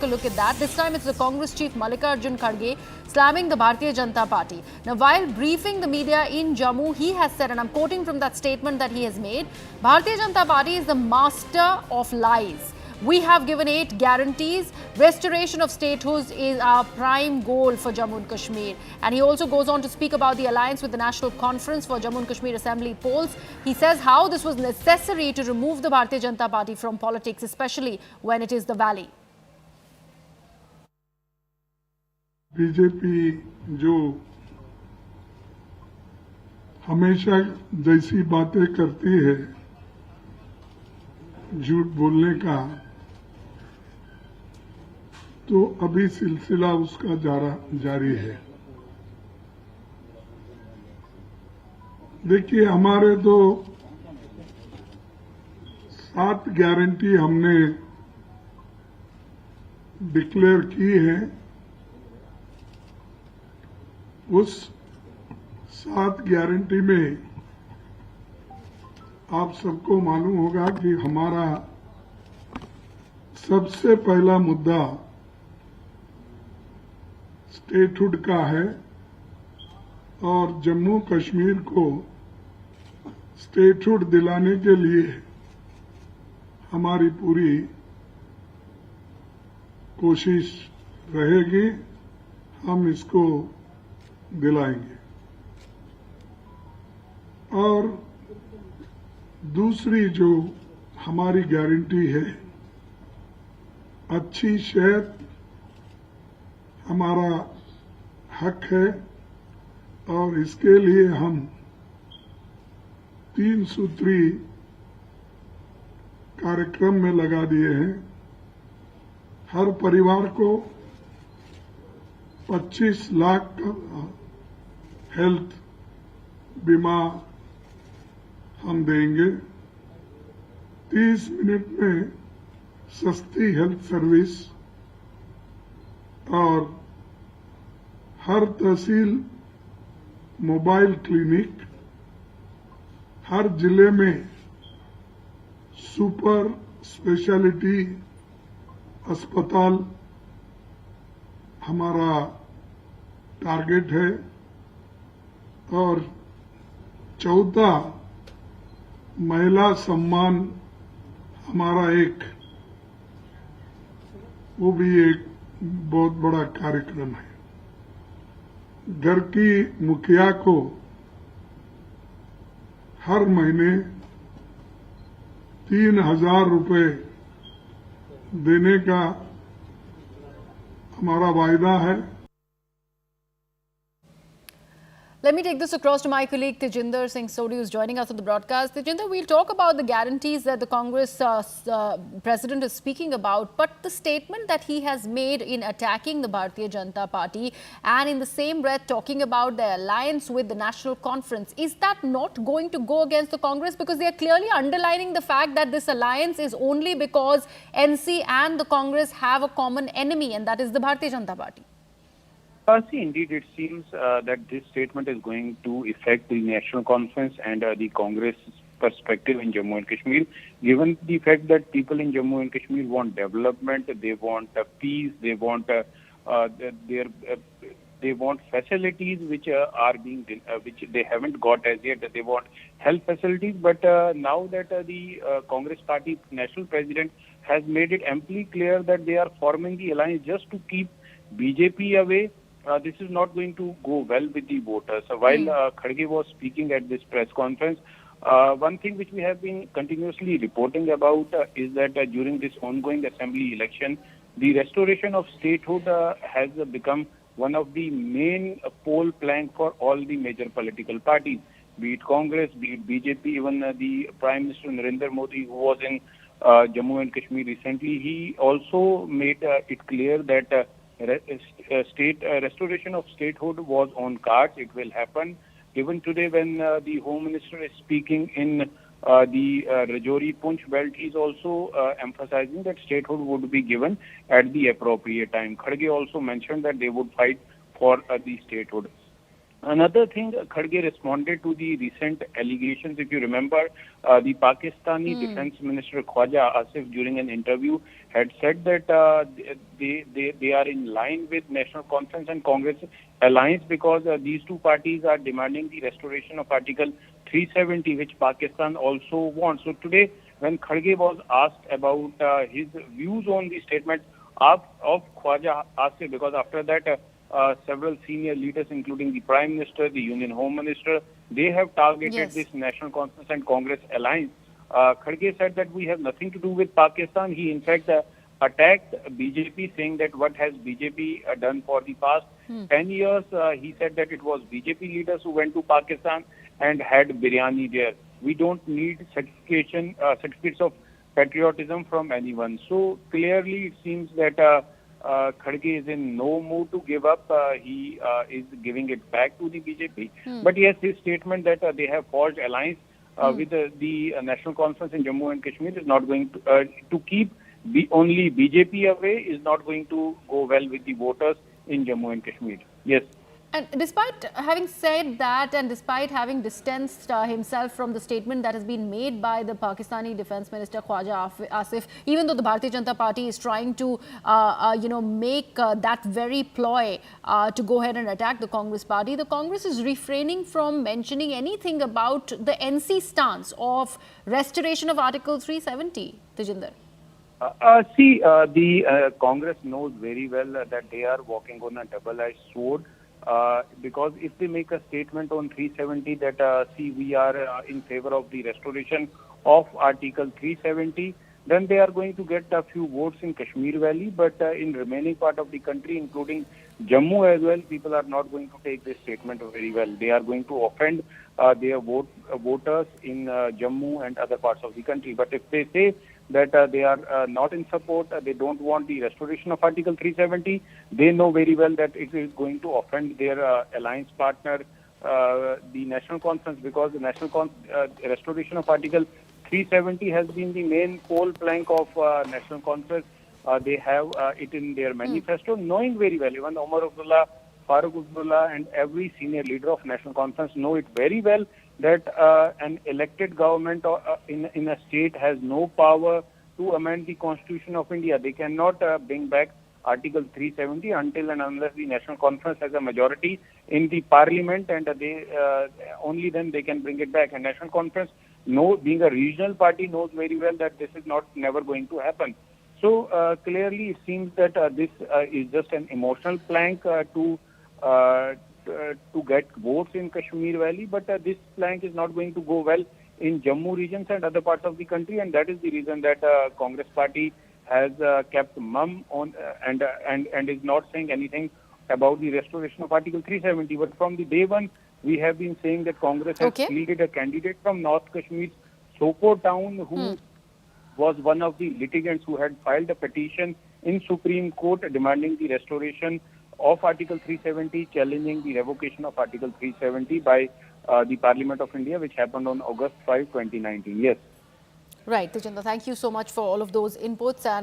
a look at that. This time it's the Congress chief Mallikarjun Kharge slamming the Bharatiya Janata Party. Now, while briefing the media in Jammu, he has said, and I'm quoting from that statement that he has made, Bharatiya Janata Party is the master of lies. We have given 8 guarantees. Restoration of statehood is our prime goal for Jammu and Kashmir. And he also goes on to speak about the alliance with the National Conference for Jammu and Kashmir Assembly polls. He says how this was necessary to remove the Bharatiya Janata Party from politics, especially when it is the valley. BJP जो हमेशा जैसी बातें करती है झूठ बोलने का, तो अभी सिलसिला उसका जारी है। देखिए, हमारे तो 7 गारंटी हमने डिक्लेयर की है। उस 7 गारंटी में आप सबको मालूम होगा कि हमारा सबसे पहला मुद्दा स्टेटहुड का है और जम्मू कश्मीर को स्टेटहुड दिलाने के लिए हमारी पूरी कोशिश रहेगी। हम इसको दिलाएंगे। और दूसरी जो हमारी गारंटी है, अच्छी सेहत हमारा हक है और इसके लिए हम 3 सूत्री कार्यक्रम में लगा दिए हैं। हर परिवार को 25 लाख का हेल्थ बीमा हम देंगे। 30 मिनट में सस्ती हेल्थ सर्विस और हर तहसील मोबाइल क्लिनिक, हर जिले में सुपर स्पेशलिटी अस्पताल हमारा टारगेट है। और चौथा, महिला सम्मान हमारा वो भी एक बहुत बड़ा कार्यक्रम है। घर की मुखिया को हर महीने 3,000 रुपए देने का हमारा वायदा है। Let me take this across to my colleague Tejinder Singh Sodhi, who's joining us on the broadcast. Tejinder, we'll talk about the guarantees that the Congress president is speaking about, but the statement that he has made in attacking the Bharatiya Janata Party and in the same breath talking about the alliance with the National Conference, is that not going to go against the Congress? Because they are clearly underlining the fact that this alliance is only because NC and the Congress have a common enemy, and that is the Bharatiya Janata Party. See, indeed, it seems that this statement is going to affect the National Conference and the Congress perspective in Jammu and Kashmir, given the fact that people in Jammu and Kashmir want development, they want peace, they want they want facilities which are being which they haven't got as yet. They want health facilities, but now that the Congress Party national president has made it amply clear that they are forming the alliance just to keep BJP away. This is not going to go well with the voters. While Kharge was speaking at this press conference, one thing which we have been continuously reporting about is that during this ongoing assembly election, the restoration of statehood has become one of the main poll plank for all the major political parties, be it Congress, be it BJP, even the Prime Minister Narendra Modi, who was in Jammu and Kashmir recently, he also made it clear that restoration of statehood was on cards. It will happen. Even today, when the Home Minister is speaking in the Rajouri Punch belt, he is also emphasizing that statehood would be given at the appropriate time. Kharge also mentioned that they would fight for the statehood. Another thing, Kharge responded to the recent allegations. If you remember, the Pakistani Defense Minister Khwaja Asif, during an interview, had said that they are in line with National Conference and Congress alliance because these two parties are demanding the restoration of Article 370, which Pakistan also wants. So today, when Kharge was asked about his views on the statement of Khwaja Asif, because after that, several senior leaders, including the Prime Minister, the Union Home Minister, they have targeted Yes. this National Conference and Congress alliance. Kharge said that we have nothing to do with Pakistan. He, in fact, attacked BJP, saying that what has BJP done for the past 10 years. He said that it was BJP leaders who went to Pakistan and had biryani there. We don't need certificates of patriotism from anyone. So clearly, it seems that Kharge is in no mood to give up. He is giving it back to the BJP. But yes, his statement that they have forged alliance with the National Conference in Jammu and Kashmir is not going to keep only BJP away, is not going to go well with the voters in Jammu and Kashmir. Yes. And despite having said that, and despite having distanced himself from the statement that has been made by the Pakistani Defence Minister Khwaja Asif, even though the Bharatiya Janata Party is trying to, make that very ploy to go ahead and attack the Congress Party, the Congress is refraining from mentioning anything about the NC stance of restoration of Article 370. Tejinder. The Congress knows very well that they are walking on a double-edged sword. Because if they make a statement on 370 that we are in favor of the restoration of Article 370, then they are going to get a few votes in Kashmir Valley, but in remaining part of the country, including Jammu as well, people are not going to take this statement very well. They are going to offend their voters in Jammu and other parts of the country. But if they say that they are not in support, they don't want the restoration of Article 370, they know very well that it is going to offend their alliance partner, the National Conference, because the restoration of Article 370 has been the main pole plank of National Conference. They have it in their manifesto, knowing very well, even Omar Abdullah, Farooq Abdullah and every senior leader of National Conference know it very well that an elected government in a state has no power to amend the Constitution of India. They cannot bring back Article 370 until and unless the National Conference has a majority in the Parliament, and they only then they can bring it back. And National Conference, being a regional party, knows very well that this is never going to happen. So clearly, it seems that this is just an emotional plank to get votes in Kashmir Valley, but this plank is not going to go well in Jammu regions and other parts of the country, and that is the reason that Congress Party has kept mum on and is not saying anything about the restoration of Article 370. But from the day one, we have been saying that Congress has fielded a candidate from North Kashmir's Sopore town who was one of the litigants who had filed a petition in Supreme Court demanding the restoration of Article 370, challenging the revocation of Article 370 by the Parliament of India, which happened on August 5, 2019. Yes. Right, Tejinder, thank you so much for all of those inputs. And